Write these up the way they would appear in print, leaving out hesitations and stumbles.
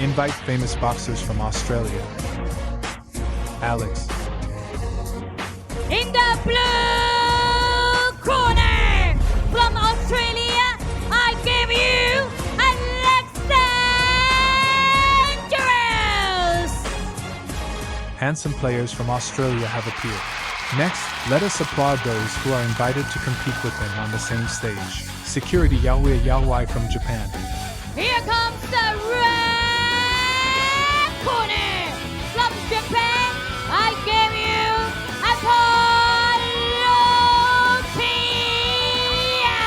Invite famous boxers from Australia. Alex. In the blue corner, from Australia, I give you Alexandros! Handsome players from Australia have appeared. Next, let us applaud those who are invited to compete with them on the same stage. Security Yawai from Japan. Here comes the red corner, from Japan, I give you AMPO Rukiya!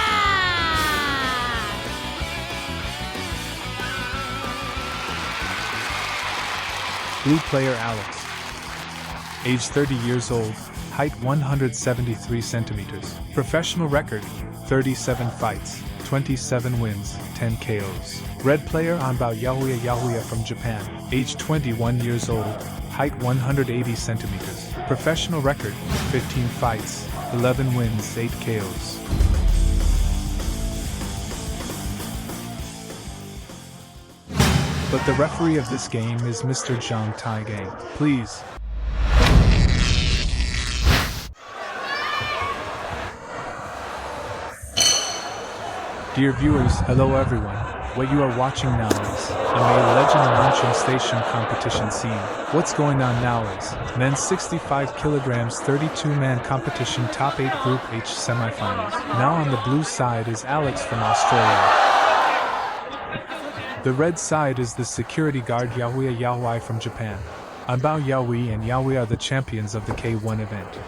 Blue player Alex. Age 30 years old, height 173 centimeters. Professional record, 37 fights, 27 wins, 10 KOs. Red player AMPO Rukiya from Japan. Age 21 years old, height 180 centimeters. Professional record, 15 fights, 11 wins, 8 KOs. But the referee of this game is Mr. Zhang Taigang. Please. Dear viewers, hello everyone. What you are watching now is Emei Legend Luncheon Station competition scene. What's going on now is men's 65 kilograms 32-man competition top 8 Group H semifinals. Now on the blue side is Alex from Australia. The red side is the security guard Yawai from Japan. AMPO Rukiya and Yawi are the champions of the K1 event.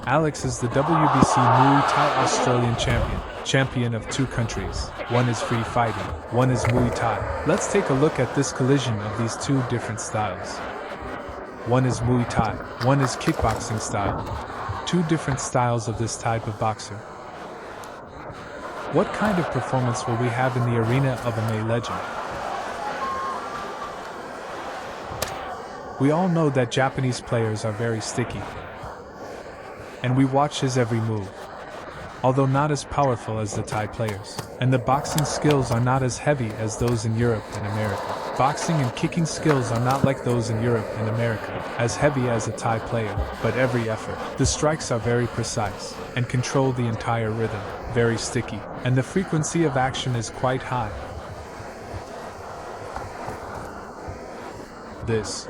Alex is the WBC Muay Thai Australian champion of 2 countries. One is free fighting, one is Muay Thai. Let's take a look at this collision of these 2 different styles. One is Muay Thai, one is kickboxing style. 2 different styles of this type of boxer. What kind of performance will we have in the arena of Emei Legend? We all know that Japanese players are very sticky. And we watch his every move. Although not as powerful as the Thai players, and the boxing skills are not as heavy as those in Europe and America. Boxing and kicking skills are not like those in Europe and America, as heavy as a Thai player, but every effort. The strikes are very precise, and control the entire rhythm, very sticky, and the frequency of action is quite high. This.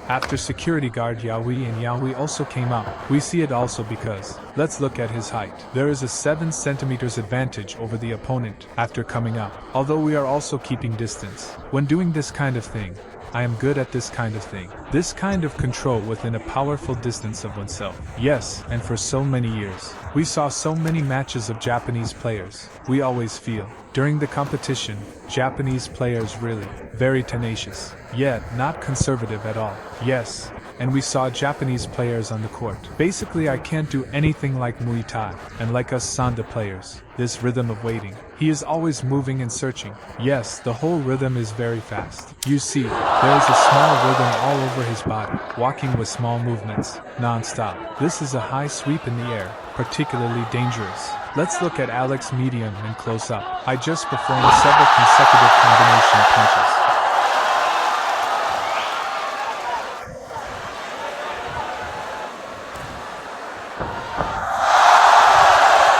After security guard Yawi also came out, we see it also because, let's look at his height. There is a 7 centimeters advantage over the opponent after coming up, although we are also keeping distance. When doing this kind of thing, I am good at this kind of thing. This kind of control within a powerful distance of oneself. Yes, and for so many years, we saw so many matches of Japanese players. We always feel, during the competition, Japanese players really, very tenacious. Yet, not conservative at all. Yes, and we saw Japanese players on the court. Basically I can't do anything like Muay Thai, and like us Sanda players, this rhythm of waiting. He is always moving and searching. Yes, the whole rhythm is very fast. You see, there is a small rhythm all over his body, walking with small movements, non-stop. This is a high sweep in the air, particularly dangerous. Let's look at Alex medium and close up. I just performed several consecutive combination punches.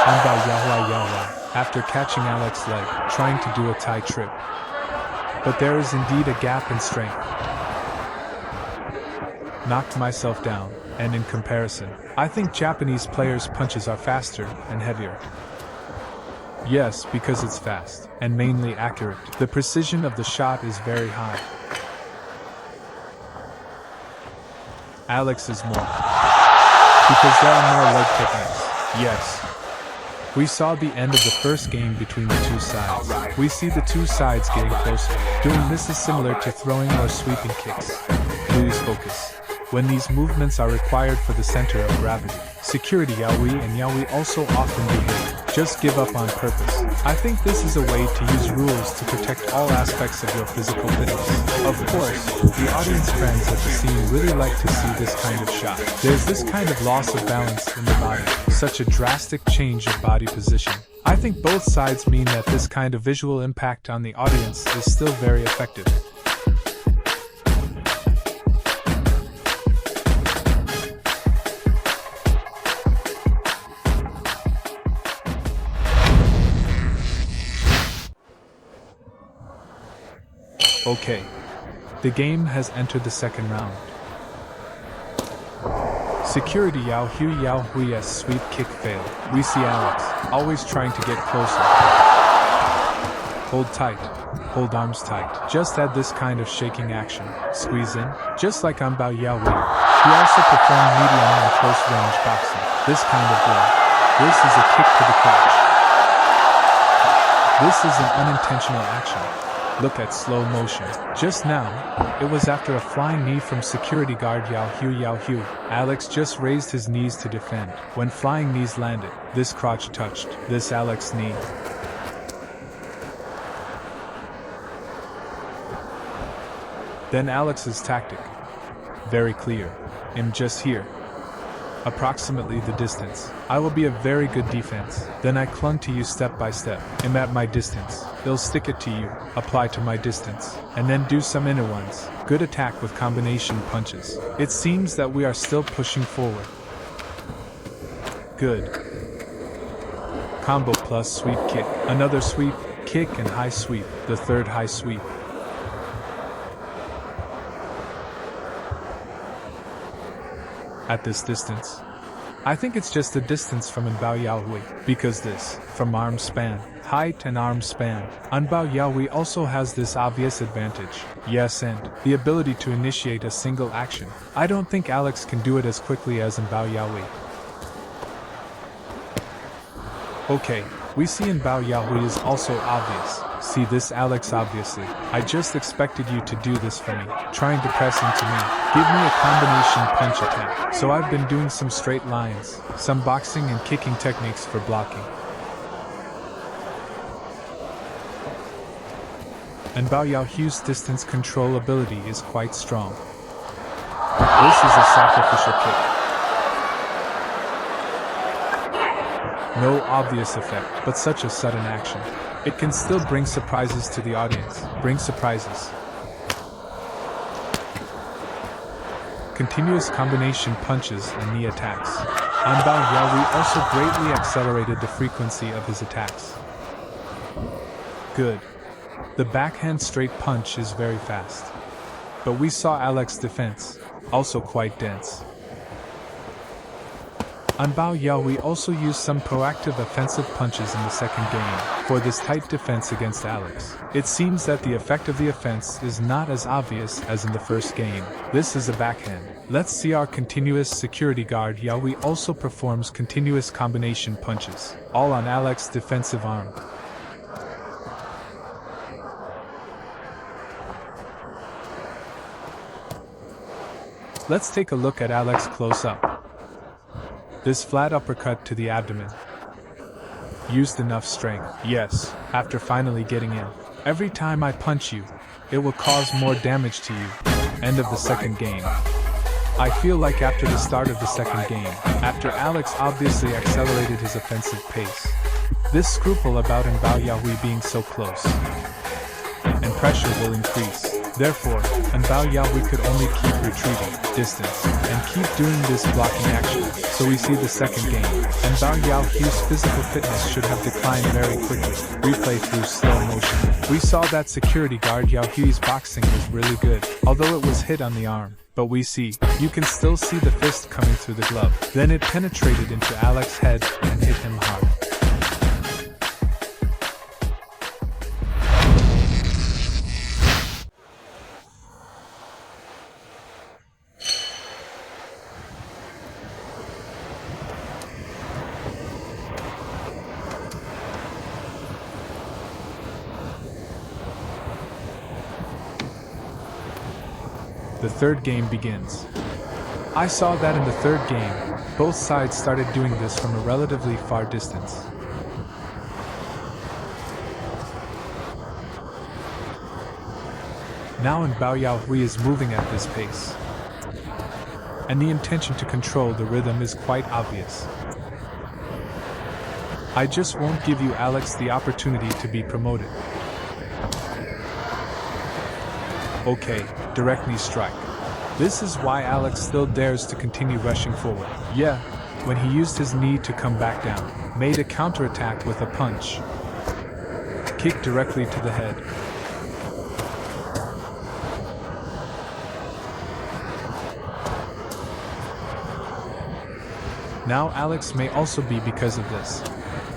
AMPO Rukiya, after catching Alex's leg, trying to do a Thai trip. But there is indeed a gap in strength. Knocked myself down, and in comparison, I think Japanese players' punches are faster and heavier. Yes, because it's fast, and mainly accurate. The precision of the shot is very high. Alex is more. Because there are more leg techniques. Yes. We saw the end of the first game between the 2 sides. We see the 2 sides getting closer. Doing this is similar to throwing or sweeping kicks. Lose focus. When these movements are required for the center of gravity, security Yawi also often behave. Just give up on purpose. I think this is a way to use rules to protect all aspects of your physical fitness. Of course, the audience friends at the scene really like to see this kind of shot. There's this kind of loss of balance in the body, such a drastic change of body position. I think both sides mean that this kind of visual impact on the audience is still very effective. Okay. The game has entered the second round. Security Yao Hui's sweep kick failed. We see Alex, always trying to get closer. Hold tight. Hold arms tight. Just add this kind of shaking action. Squeeze in, just like Emei Legend. He also performed medium and close range boxing. This kind of blow. This is a kick to the crotch. This is an unintentional action. Look at slow motion. Just now, it was after a flying knee from security guard Yao Hu. Alex just raised his knees to defend. When flying knees landed, this crotch touched this Alex knee. Then Alex's tactic. Very clear. I'm just here. Approximately the distance. I will be a very good defense. Then I clung to you step by step. I'm at my distance. They'll stick it to you. Apply to my distance. And then do some inner ones. Good attack with combination punches. It seems that we are still pushing forward. Good. Combo plus sweep kick. Another sweep, kick and high sweep. The third high sweep. At this distance. I think it's just the distance from Emei Legend, because this, from arm span, height and arm span, Emei Legend also has this obvious advantage. Yes, and the ability to initiate a single action. I don't think Alex can do it as quickly as Emei Legend. Okay, we see Emei Legend is also obvious. See this Alex obviously. I just expected you to do this for me, trying to press into me. Give me a combination punch attack. So I've been doing some straight lines, some boxing and kicking techniques for blocking. And Emei Legend's distance control ability is quite strong. This is a sacrificial kick. No obvious effect, but such a sudden action. It can still bring surprises to the audience. Bring surprises. Continuous combination punches and knee attacks. Emei Legend also greatly accelerated the frequency of his attacks. Good. The backhand straight punch is very fast. But we saw Alex's defense, also quite dense. Emei Legend also used some proactive offensive punches in the second game, for this tight defense against Alex. It seems that the effect of the offense is not as obvious as in the first game. This is a backhand. Let's see our continuous security guard Yao also performs continuous combination punches, all on Alex's defensive arm. Let's take a look at Alex close up. This flat uppercut to the abdomen. Used enough strength. Yes, after finally getting in. Every time I punch you, it will cause more damage to you. End of the second game. I feel like after the start of the second game, after Alex obviously accelerated his offensive pace. This scruple about Emei Legend being so close. And pressure will increase. Therefore, Emei Legend could only keep retreating, distance, and keep doing this blocking action. So we see the second game. Emei Legend's physical fitness should have declined very quickly. Replay through slow motion. We saw that security guard Yao's boxing was really good, although it was hit on the arm. But we see, you can still see the fist coming through the glove. Then it penetrated into Alex's head and hit him hard. The third game begins. I saw that in the third game, both sides started doing this from a relatively far distance. Now Emei Legend is moving at this pace. And the intention to control the rhythm is quite obvious. I just won't give you Alex the opportunity to be promoted. Okay, direct knee strike. This is why Alex still dares to continue rushing forward. Yeah, when he used his knee to come back down, made a counterattack with a punch. Kick directly to the head. Now Alex may also be because of this.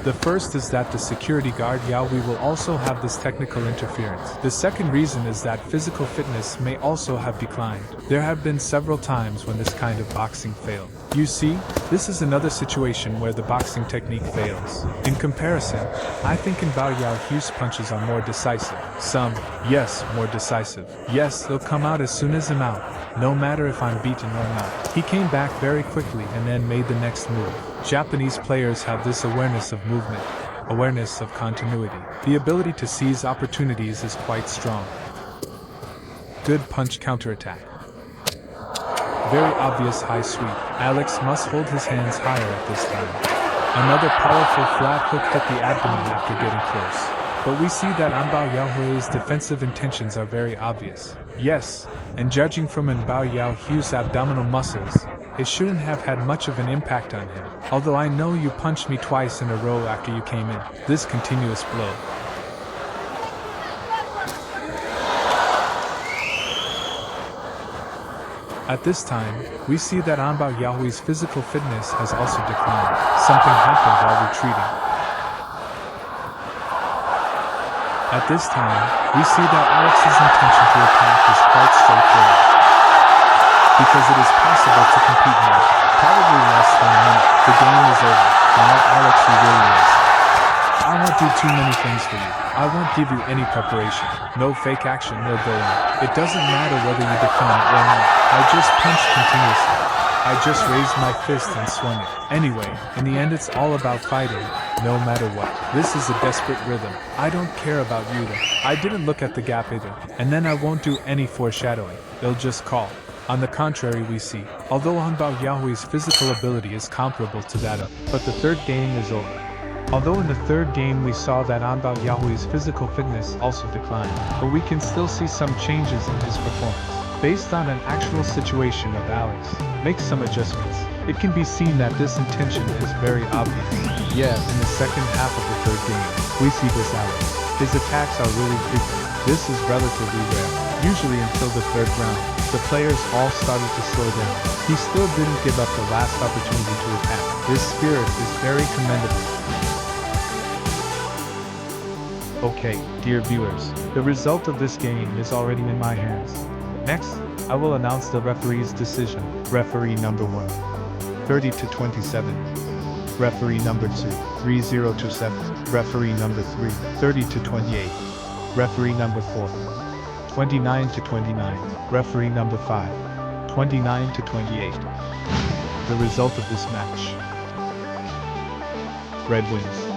The first is that the security guard Yaoi will also have this technical interference. The second reason is that physical fitness may also have declined. There have been several times when this kind of boxing failed. You see, this is another situation where the boxing technique fails. In comparison, I think in Bao Yao Hu's punches are more decisive. Yes, more decisive. Yes, they'll come out as soon as I'm out, no matter if I'm beaten or not. He came back very quickly and then made the next move. Japanese players have this awareness of movement, awareness of continuity. The ability to seize opportunities is quite strong. Good punch counterattack. Very obvious high sweep. Alex must hold his hands higher at this time. Another powerful flat hook hit the abdomen after getting close. But we see that Bao Yaohui's defensive intentions are very obvious. Yes, and judging from Bao Yao Hu's abdominal muscles, it shouldn't have had much of an impact on him. Although I know you punched me twice in a row after you came in. This continuous blow. At this time, we see that Bao Yaohui's physical fitness has also declined. Something happened while retreating. At this time, we see that Alex's intention to attack is quite straightforward. Because it is possible to compete more, probably less than a minute. The game is over. Now Alex really is. I won't do too many things for you. I won't give you any preparation. No fake action, no going. It doesn't matter whether you defend or not. I just punched continuously. I just raised my fist and swung it. Anyway, in the end it's all about fighting, no matter what. This is a desperate rhythm. I don't care about you then. I didn't look at the gap either. And then I won't do any foreshadowing. They'll just call. On the contrary, we see, although Bao Yaohui's physical ability is comparable to that of, but the third game is over. Although in the third game we saw that Bao Yaohui's physical fitness also declined, but we can still see some changes in his performance. Based on an actual situation of Alex, make some adjustments. It can be seen that this intention is very obvious. Yes, in the second half of the third game, we see this Alex. His attacks are really frequent. This is relatively rare. Usually until the third round, the players all started to slow down. He still didn't give up the last opportunity to attack. This spirit is very commendable. Okay, dear viewers, the result of this game is already in my hands. Next, I will announce the referee's decision. Referee number 1, 30-27. Referee number 2, 30-7. Referee number 3, 30-28. Referee number 4, 29-29. Referee number 5, 29-28. The result of this match. Red wins.